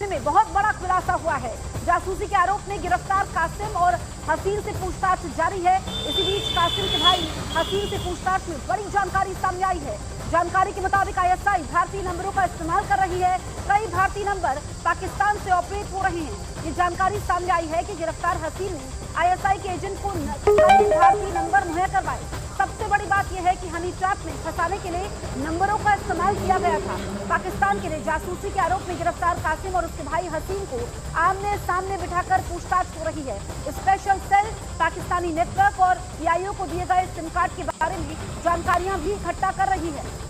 में बहुत बड़ा खुलासा हुआ है। जासूसी के आरोप में गिरफ्तार कासिम और हसीन से पूछताछ जारी है। इसी बीच कासिम के भाई हसीन से पूछताछ में बड़ी जानकारी सामने आई है। जानकारी के मुताबिक आईएसआई भारतीय नंबरों का इस्तेमाल कर रही है। कई भारतीय नंबर पाकिस्तान से ऑपरेट हो रहे हैं। ये जानकारी सामने आई है कि गिरफ्तार हसीन ने आईएसआई के एजेंट को भारतीय नंबर मुहैया करवाए। सबसे बड़ी बात यह है कि हनी ट्रैप में फंसाने के लिए नंबरों का इस्तेमाल किया गया था। पाकिस्तान के लिए जासूसी के आरोप में गिरफ्तार कासिम और उसके भाई हसीन को आमने सामने बिठाकर पूछताछ हो रही है। स्पेशल सेल पाकिस्तानी नेटवर्क और पीआईओ को दिए गए सिम कार्ड के बारे में जानकारियां भी इकट्ठा कर रही है।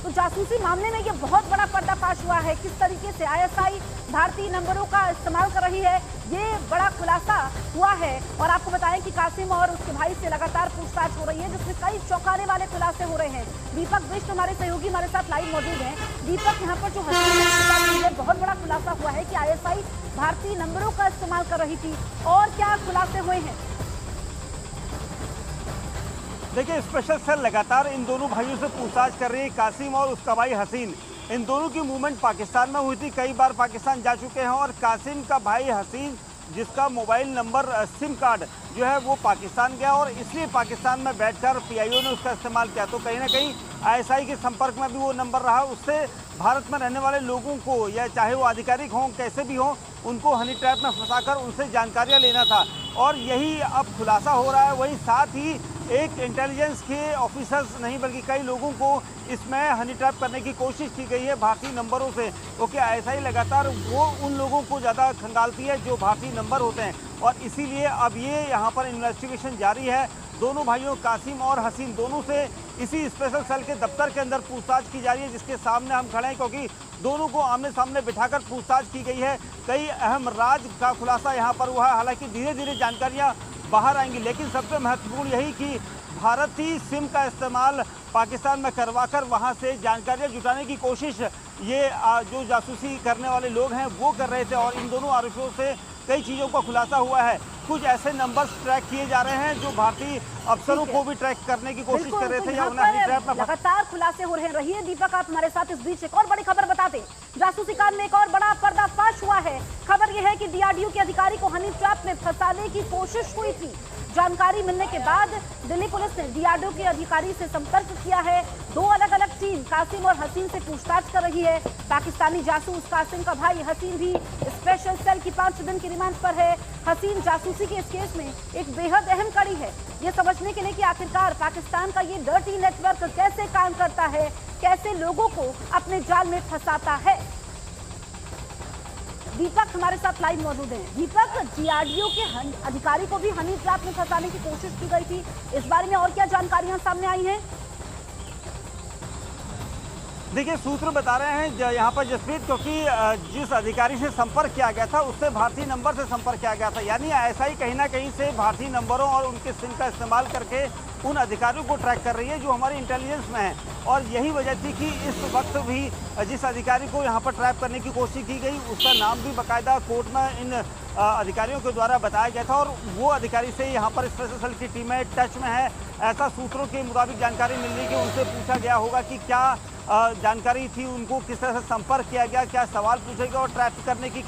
तो जासूसी मामले में ये बहुत बड़ा पर्दाफाश हुआ है। किस तरीके से आईएसआई भारतीय नंबरों का इस्तेमाल कर रही है, ये बड़ा खुलासा हुआ है। और आपको बताएं कि कासिम और उसके भाई से लगातार पूछताछ हो रही है, जिसमें कई चौंकाने वाले खुलासे हो रहे हैं। दीपक बिष्ट हमारे सहयोगी हमारे साथ लाइव मौजूद हैं। दीपक, यहाँ पर जो बहुत बड़ा खुलासा हुआ है कि आईएसआई भारतीय नंबरों का इस्तेमाल कर रही थी, और क्या खुलासे हुए हैं? देखिए, स्पेशल सेल लगातार इन दोनों भाइयों से पूछताछ कर रही है। कासिम और उसका भाई हसीन, इन दोनों की मूवमेंट पाकिस्तान में हुई थी, कई बार पाकिस्तान जा चुके हैं। और कासिम का भाई हसीन, जिसका मोबाइल नंबर सिम कार्ड जो है वो पाकिस्तान गया, और इसलिए पाकिस्तान में बैठकर पीआईओ ने उसका इस्तेमाल किया। तो कहीं ना कहीं आईएसआई के संपर्क में भी वो नंबर रहा। उससे भारत में रहने वाले लोगों को, या चाहे वो आधिकारिक हों कैसे भी हों, उनको हनी ट्रैप में फंसाकर उनसे जानकारियाँ लेना था। और यही अब खुलासा हो रहा है। वहीं साथ ही एक इंटेलिजेंस के ऑफिसर्स नहीं बल्कि कई लोगों को इसमें हनी ट्रैप करने की कोशिश की गई है भारतीय नंबरों से, क्योंकि आईएसआई लगातार वो उन लोगों को ज़्यादा खंगालती है जो भारतीय नंबर होते हैं। और इसीलिए अब ये यहाँ पर इन्वेस्टिगेशन जारी है। दोनों भाइयों कासिम और हसीन दोनों से इसी स्पेशल सेल के दफ्तर के अंदर पूछताछ की जा रही है, जिसके सामने हम खड़े हैं, क्योंकि दोनों को आमने सामने बिठाकर पूछताछ की गई है। कई अहम राज का खुलासा यहाँ पर हुआ है। हालांकि धीरे धीरे जानकारियाँ बाहर आएंगी, लेकिन सबसे महत्वपूर्ण यही कि भारतीय सिम का इस्तेमाल पाकिस्तान में करवाकर वहां से जानकारियां जुटाने की कोशिश ये जो जासूसी करने वाले लोग हैं वो कर रहे थे। और इन दोनों आरोपियों से कई चीज़ों का खुलासा हुआ है। कुछ ऐसे नंबर्स ट्रैक किए जा रहे हैं जो भारतीय अफसरों को भी ट्रैक करने की कोशिश कर रहे थे, या उन्हें ट्रैप में लगातार खुलासे हो रहे हैं। रहिए दीपक आप हमारे साथ। इस बीच एक और बड़ी खबर बताते, जासूसी कांड में एक और बड़ा पर्दाफाश हुआ है। खबर यह है कि डीआरडीओ के अधिकारी को हनी ट्रैप में फंसाने की कोशिश हुई थी। जानकारी मिलने के बाद दिल्ली पुलिस ने डीआरडीओ के अधिकारी से संपर्क किया है। दो अलग अलग टीम कासिम और हसीन से पूछताछ कर रही है। पाकिस्तानी जासूस कासिम का भाई हसीन भी स्पेशल सेल की 5 दिन की रिमांड पर है। हसीन जासूसी के इस केस में एक बेहद अहम कड़ी है, ये समझने के लिए कि आखिरकार पाकिस्तान का ये डर्टी नेटवर्क कैसे काम करता है, कैसे लोगों को अपने जाल में फंसाता है। दीपक हमारे साथ लाइव मौजूद हैं। दीपक, डीआरडीओ के अधिकारी को भी हनी ट्रैप में फंसाने की कोशिश की गई थी, इस बारे में और क्या जानकारियां सामने आई हैं? देखिए, सूत्र बता रहे हैं यहाँ पर जसप्रीत, क्योंकि जिस अधिकारी से संपर्क किया गया था उससे भारतीय नंबर से संपर्क किया गया था। यानी आईएसआई कहीं ना कहीं से भारतीय नंबरों और उनके सिम का इस्तेमाल करके उन अधिकारियों को ट्रैक कर रही है जो हमारी इंटेलिजेंस में है। और यही वजह थी कि इस वक्त भी जिस अधिकारी को यहाँ पर ट्रैप करने की कोशिश की गई उसका नाम भी बाकायदा कोर्ट में इन अधिकारियों के द्वारा बताया गया था। और वो अधिकारी से यहाँ पर स्पेशल सेल की टीमें टच में है, ऐसा सूत्रों के मुताबिक जानकारी मिल रही कि उनसे पूछा गया होगा कि क्या जानकारी थी, उनको किस तरह से संपर्क किया गया, क्या सवाल पूछे गए और ट्रैप करने की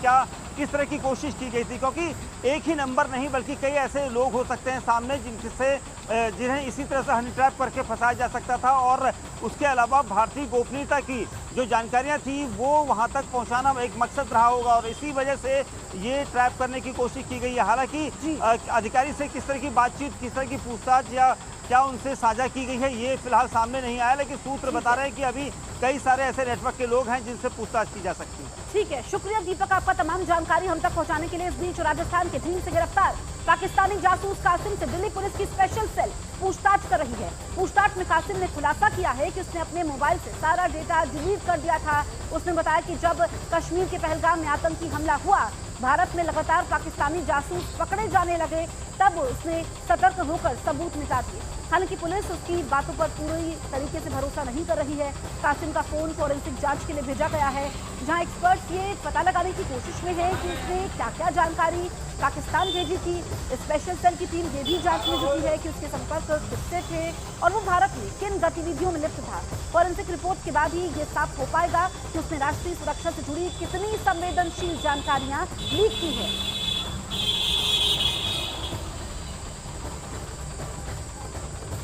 किस तरह की कोशिश की गई थी। क्योंकि एक ही नंबर नहीं बल्कि कई ऐसे लोग हो सकते हैं सामने जिन्हें इसी तरह से हनी ट्रैप करके फंसाया जा सकता था। और उसके अलावा भारतीय गोपनीयता की जो जानकारियां थी वो वहां तक पहुंचाना एक मकसद रहा होगा, और इसी वजह से ये ट्रैप करने की कोशिश की गई है। हालांकि अधिकारी से किस तरह की बातचीत, किस तरह की पूछताछ या क्या उनसे साझा की गई है, ये फिलहाल सामने नहीं आया, लेकिन सूत्र बता रहे हैं कि अभी कई सारे ऐसे नेटवर्क के लोग हैं जिनसे पूछताछ की जा सकती है। ठीक है, शुक्रिया दीपक आपका तमाम जानकारी हम तक पहुंचाने के लिए। इस बीच राजस्थान के टीम से गिरफ्तार पाकिस्तानी जासूस कासिम से दिल्ली पुलिस की स्पेशल सेल पूछताछ कर रही है। पूछताछ में कासिम ने खुलासा किया है कि उसने अपने मोबाइल से सारा डेटा डिलीट कर दिया था। उसने बताया कि जब कश्मीर के पहलगाम में आतंकी हमला हुआ भारत में लगातार पाकिस्तानी जासूस पकड़े जाने लगे, तब उसने सतर्क होकर सबूत मिटा दिए। हालांकि पुलिस उसकी बातों पर पूरी तरीके से भरोसा नहीं कर रही है। कासिम का फोन फॉरेंसिक जांच के लिए भेजा गया है, जहां एक्सपर्ट्स ये पता लगाने की कोशिश में है कि उसने क्या क्या जानकारी पाकिस्तान भेजी थी। स्पेशल सेल की टीम ये भी जांच में जुटी है कि उसके संपर्क किससे थे और वो भारत में किन गतिविधियों में लिप्त था। फॉरेंसिक रिपोर्ट के बाद ही ये साफ हो पाएगा कि उसने राष्ट्रीय सुरक्षा से जुड़ी कितनी संवेदनशील जानकारियां लीक की है।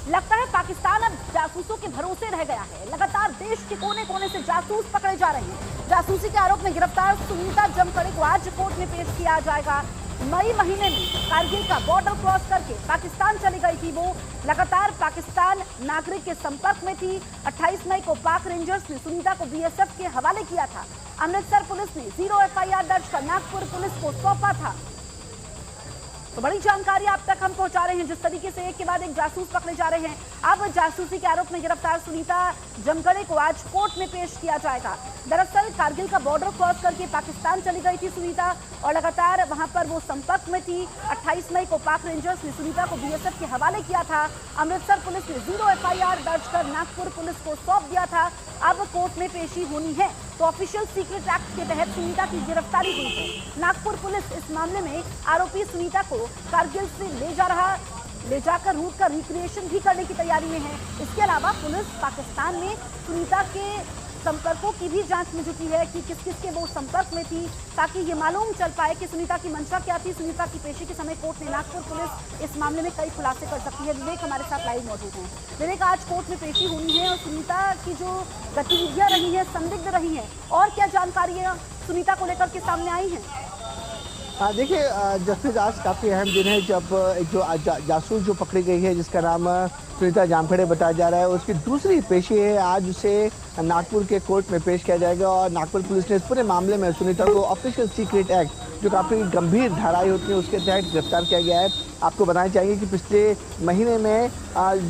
लगता है पाकिस्तान अब जासूसों के भरोसे रह गया है। लगातार देश के कोने कोने से जासूस पकड़े जा रहे हैं। जासूसी के आरोप में गिरफ्तार सुनीता जमखड़े को आज कोर्ट में पेश किया जाएगा। मई महीने में कारगिल का बॉर्डर क्रॉस करके पाकिस्तान चली गई थी। वो लगातार पाकिस्तान नागरिक के संपर्क में थी। 28 मई को पाक रेंजर्स ने सुनीता को बीएसएफ के हवाले किया था। अमृतसर पुलिस ने 0 एफआईआर दर्ज कर नागपुर पुलिस को सौंपा था। तो बड़ी जानकारी आप तक हम पहुंचा रहे हैं। जिस तरीके से एक के बाद एक जासूस पकड़े जा रहे हैं, अब जासूसी के आरोप में गिरफ्तार सुनीता जमखड़े को आज कोर्ट में पेश किया जाएगा। दरअसल कारगिल का बॉर्डर क्रॉस करके पाकिस्तान चली गई थी सुनीता और लगातार वहां पर वो संपर्क में थी। 28 मई को पाक रेंजर्स ने सुनीता को बीएसएफ के हवाले किया था। अमृतसर पुलिस ने 0 एफआईआर दर्ज कर नागपुर पुलिस को सौंप दिया था। अब कोर्ट में पेशी होनी है तो ऑफिशियल सीक्रेट एक्ट के तहत सुनीता की गिरफ्तारी हुई है। नागपुर पुलिस इस मामले में आरोपी सुनीता को कारगिल से ले जाकर रूट का रिक्रिएशन भी करने की तैयारी में है। इसके अलावा पुलिस पाकिस्तान में सुनीता के संपर्कों की भी जांच में जुटी है कि किस किस के वो संपर्क में थी, ताकि ये मालूम चल पाए कि सुनीता की मंशा क्या थी। सुनीता की पेशी के समय कोर्ट में नागपुर पुलिस इस मामले में कई खुलासे कर सकती है। विवेक हमारे साथ लाइव मौजूद हैं। विवेक, आज कोर्ट में पेशी होनी है और सुनीता की जो गतिविधियां रही है, संदिग्ध रही है, और क्या जानकारियां सुनीता को लेकर के सामने आई हैं? हाँ, देखिए जसप्रीत, आज काफ़ी अहम दिन है जब एक जो जासूस जो पकड़ी गई है जिसका नाम सुनीता जामखड़े बताया जा रहा है, उसकी दूसरी पेशी है। आज उसे नागपुर के कोर्ट में पेश किया जाएगा और नागपुर पुलिस ने इस पूरे मामले में सुनीता को ऑफिशियल सीक्रेट एक्ट, जो काफ़ी गंभीर धाराएं होती हैं, उसके तहत गिरफ्तार किया गया है। आपको बताना चाहिए कि पिछले महीने में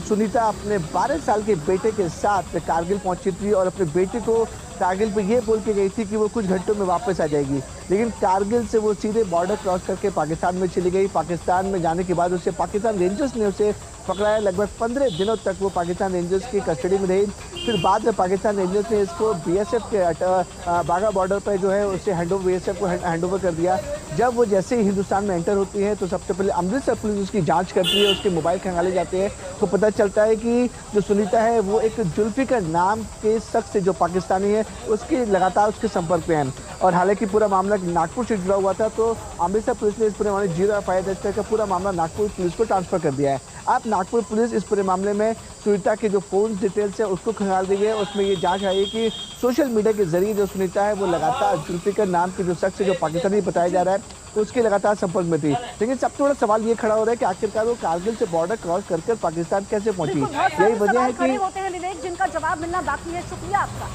सुनीता अपने 12 साल के बेटे के साथ कारगिल पहुंची थी और अपने बेटे को कारगिल पे ये बोल के गई थी कि वो कुछ घंटों में वापस आ जाएगी, लेकिन कारगिल से वो सीधे बॉर्डर क्रॉस करके पाकिस्तान में चली गई। पाकिस्तान में जाने के बाद उसे पाकिस्तान रेंजर्स ने उसे पकड़ाया। लगभग 15 दिनों तक वो पाकिस्तान रेंजर्स की कस्टडी में रही। फिर बाद में पाकिस्तान रेंजर्स ने इसको बीएसएफ के बाघा बॉर्डर पर जो है उसे बीएसएफ को हैंडओवर कर दिया। जब वो जैसे ही हिंदुस्तान में एंटर होती है तो सबसे पहले अमृतसर पुलिस उसकी जांच करती है, उसके मोबाइल खंगाले जाते हैं, तो पता चलता है कि जो सुनीता है वो एक जुल्फिकर नाम के शख्स से जो पाकिस्तानी है उसके लगातार उसके संपर्क में है। और हालांकि पूरा मामला नागपुर से जुड़ा हुआ था, तो अमृतसर पुलिस ने इस पूरे मामले 0 एफआईआर दर्ज करके पूरा मामला नागपुर पुलिस को ट्रांसफर कर दिया है। अब नागपुर पुलिस इस पूरे मामले में सुनीता के जो फोन डिटेल्स है उसको खंगाल दी है। उसमें ये जांच आई है कि सोशल मीडिया के जरिए जो सुनीता है वो लगातार जुल्फिकर नाम के जो शख्स है जो पाकिस्तानी बताया जा रहा है उसके लगातार संपर्क में थी। लेकिन सबसे बड़ा सवाल ये खड़ा हो रहा है कि आखिरकार वो कारगिल से बॉर्डर क्रॉस करके पाकिस्तान कैसे पहुंची। यही वजह है कि होते हैं विवेक, जिनका जवाब मिलना बाकी है। शुक्रिया आपका।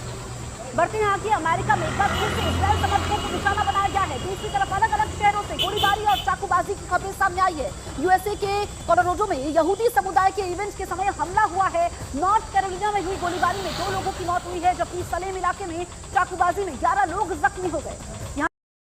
बढ़ते हैं आगे। अमेरिका में एक बार फिर से इजरायल समर्थकों को निशाना बनाया गया है। दूसरी तरफ अलग अलग शहरों से गोलीबारी और चाकूबाजी की खबरें सामने आई है। यूएसए के कोलोराडो में यहूदी समुदाय के इवेंट के समय हमला हुआ है। नॉर्थ कैरोलिना में हुई गोलीबारी में 2 लोगों की मौत हुई है, जबकि सलेम इलाके में चाकूबाजी में 11 लोग जख्मी हो गए।